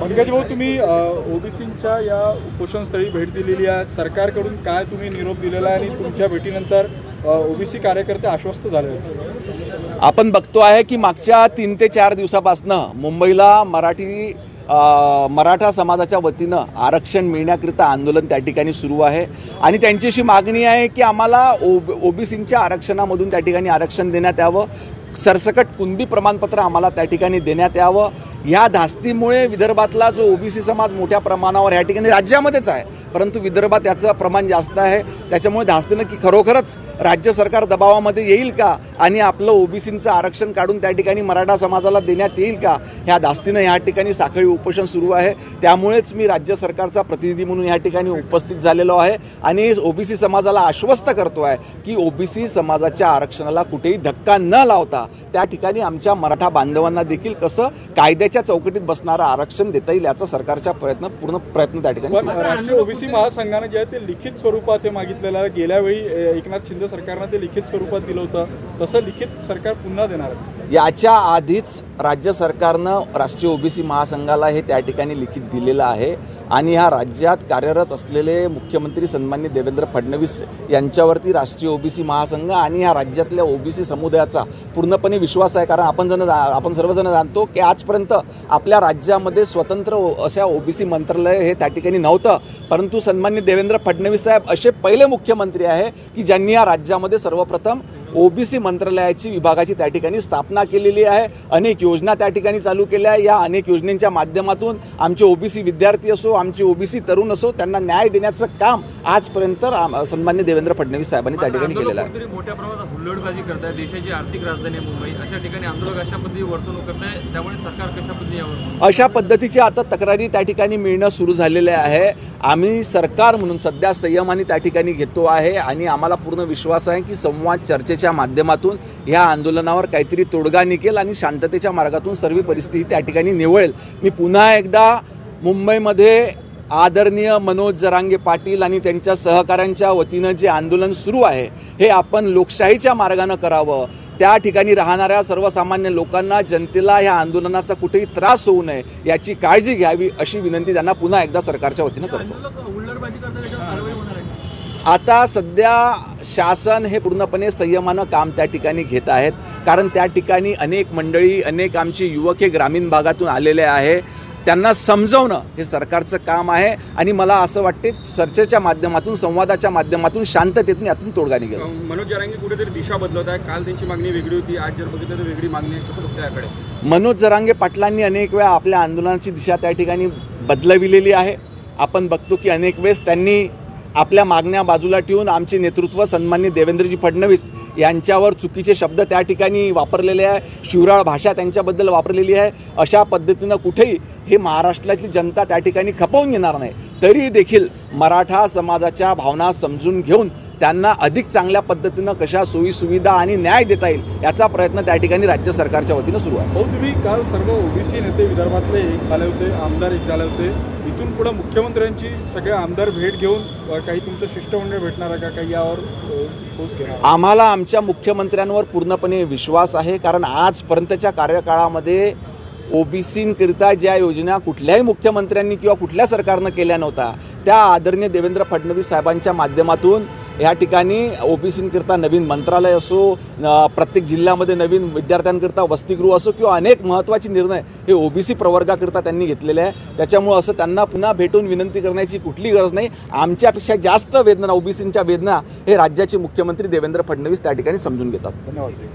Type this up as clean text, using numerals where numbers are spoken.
पंकज भाऊ, तुम्ही ओबीसींच्या या उपोषणस्थळी भेट दिलेली आहे. सरकारकडून काय तुम्ही निरोप दिलेला आहे आणि तुमच्या भेटीनंतर ओबीसी कार्यकर्ते आश्वस्त झाले होते? आपण बघतो आहे की मागच्या 3 ते 4 दिवसापासून मुंबईला मराठा समाजाच्या वतीनं आरक्षण मिळण्याकरिता आंदोलन त्या ठिकाणी सुरू आहे आणि त्यांची अशी मागणी आहे की आम्हाला ओबीसींच्या आरक्षणामधून त्या ठिकाणी आरक्षण देण्यात यावं, सरसकट कुणबी प्रमाणपत्र आम्हाला त्या ठिकाणी देण्यात यावं. ह्या धास्तीमुळे विदर्भातला जो ओबीसी समाज मोठ्या प्रमाणावर ह्या ठिकाणी राज्यामध्येच आहे, परंतु विदर्भात याचं प्रमाण जास्त आहे. त्याच्यामुळे धास्ती नक्की खरोखरच राज्य सरकार दबावामध्ये येईल का आणि आपलं ओबीसींचं आरक्षण काढून त्या ठिकाणी मराठा समाजाला देण्यात येईल का, ह्या धास्तीनं ह्या ठिकाणी साखळी उपोषण सुरू आहे. त्यामुळेच मी राज्य सरकारचा प्रतिनिधी म्हणून ह्या ठिकाणी उपस्थित झालेलो आहे आणि ओबीसी समाजाला आश्वस्त करतो आहे की ओबीसी समाजाच्या आरक्षणाला कुठेही धक्का न लावता त्या ठिकाणी आमच्या मराठा बांधवांना देखील कसं कायद्याच्या चौकटीत बसणारं आरक्षण देता येईल याचा सरकारचा पूर्ण प्रयत्न त्या ठिकाणी. राष्ट्रीय ओबीसी महासंघाने जे आहे ते लिखित स्वरूपात हे मागितलेलं आहे. गेल्यावेळी एकनाथ शिंदे सरकारनं ते लिखित स्वरूपात दिलं होतं, तसं लिखित सरकार पुन्हा देणार आहे. याच्या आधीच राज्य सरकारनं राष्ट्रीय ओबीसी महासंघाला हे त्या ठिकाणी लिखित दिलेलं आहे आणि ह्या राज्यात कार्यरत असलेले मुख्यमंत्री सन्माननीय देवेंद्र फडणवीस यांच्यावरती राष्ट्रीय ओबीसी महासंघ आणि ह्या राज्यातल्या ओबीसी समुदायाचा पूर्णपणे विश्वास आहे. कारण आपण सर्वजण जाणतो की आजपर्यंत आपल्या राज्यामध्ये स्वतंत्र अशा ओबीसी मंत्रालय हे त्या ठिकाणी नव्हतं, परंतु सन्माननीय देवेंद्र फडणवीस साहेब असे पहिले मुख्यमंत्री आहे की ज्यांनी या राज्यामध्ये सर्वप्रथम ओबीसी मंत्रालयाची विभागाची त्या ठिकाणी स्थापना केलेली आहे. अनेक योजना त्या ठिकाणी चालू केल्या आहे. या अनेक योजनांच्या माध्यमातून आमचे ओबीसी विद्यार्थी असो, आमचे ओबीसी तरुण असो, त्यांना न्याय देण्याचं काम आजपर्यंत सन्माननीय देवेंद्र फडणवीस साहेबांनी त्या ठिकाणी केलेलं आहे. मोठ्या प्रमाणात हुल्लडबाजी करताय, देशाची आर्थिक राजधानी मुंबई, अशा ठिकाणी आंदोलक अशा पद्धतीने वर्तणूक करताय, त्यामुळे सरकार कशा पद्धतीने यावर अशा पद्धतीची आता तक्रारी त्या ठिकाणी मिळणं सुरू झालेले आहे. आम्ही सरकार म्हणून सध्या संयमाने त्या ठिकाणी घेतो आहे आणि आम्हाला पूर्ण विश्वास आहे की संवाद चर्चेच्या माध्यमातून ह्या आंदोलनावर काहीतरी तोडगा निघेल आणि शांततेच्या मार्गातून सर्व परिस्थिती त्या ठिकाणी निवळेल. मी पुन्हा एकदा मुंबईमध्ये आदरणीय मनोज जरांगे पाटील आणि त्यांच्या सहकाऱ्यांच्या वतीनं जे आंदोलन सुरू आहे हे आपण लोकशाहीच्या मार्गाने करावं. त्या ठिकाणी राहणाऱ्या सर्वसामान्य लोकांना, जनतेला ह्या आंदोलनाचा कुठेही त्रास होऊ नये याची काळजी घ्यावी अशी विनंती त्यांना पुन्हा एकदा सरकारच्या वतीनं करतो. आता सध्या शासन हे पूर्णपणे संयमानं काम त्या ठिकाणी घेत आहेत, कारण त्या ठिकाणी अनेक मंडळी, अनेक आमचे युवक हे ग्रामीण भागातून आलेले आहे. त्यांना समजवणं हे सरकारचं काम आहे आणि मला असं वाटते चर्चेच्या माध्यमातून, संवादाच्या माध्यमातून, शांततेतून यातून तोडगा निघेल. मनोज जरांगे कुठेतरी दिशा बदलत आहे. काल त्यांची मागणी वेगळी होती, आज जर बघितलं तर वेगळी मागणी आहे. कसं बघतं याकडे? मनोज जरांगे पाटलांनी अनेक वेळा आपल्या आंदोलनाची दिशा त्या ठिकाणी बदलविलेली आहे. आपण बघतो की अनेक वेळेस त्यांनी आपल्या मागण्या बाजूला ठेवून आमचे नेतृत्व सन्माननीय देवेंद्रजी फडणवीस यांच्यावर चुकीचे शब्द त्या ठिकाणी वापरलेले आहे, शिवराळ भाषा त्यांच्याबद्दल वापरलेली आहे. अशा पद्धतीनं कुठेही हे महाराष्ट्रातली जनता त्या ठिकाणी खपवून येणार नाही. तरी देखील मराठा समाजाच्या भावना समजून घेऊन त्यांना अधिक चांगल्या पद्धतीनं कशा सोयीसुविधा आणि न्याय देता येईल याचा प्रयत्न त्या ठिकाणी राज्य सरकारच्या वतीनं सुरू आहे. हो, तुम्ही काल सर्व ओबीसी नेते विदर्भातले एक झाले होते, आमदार एक झाले होते. इथून पुढे मुख्यमंत्र्यांची सगळे आमदार भेट घेऊन काही तुमचं शिष्टमंडळ भेटणार आहे का? काही यावर ठोस घेणार? आम्हाला आमच्या मुख्यमंत्र्यांवर पूर्णपणे विश्वास आहे, कारण आजपर्यंतच्या कार्यकाळामध्ये ओबीसींकरिता ज्या योजना कुठल्याही मुख्यमंत्र्यांनी किंवा कुठल्या सरकारनं केल्या नव्हत्या त्या आदरणीय देवेंद्र फडणवीस साहेबांच्या माध्यमातून या ठिकाणी ओबीसींकरिता नवीन मंत्रालय असो, प्रत्येक जिल्ह्यामध्ये नवीन विद्यार्थ्यांकरिता वसतिगृह असो किंवा अनेक महत्त्वाचे निर्णय हे ओबीसी प्रवर्गाकरिता त्यांनी घेतलेले आहे. त्याच्यामुळं असं त्यांना पुन्हा भेटून विनंती करण्याची कुठली गरज नाही. आमच्यापेक्षा जास्त वेदना, ओबीसींच्या वेदना हे राज्याचे मुख्यमंत्री देवेंद्र फडणवीस त्या ठिकाणी समजून घेतात. धन्यवाद.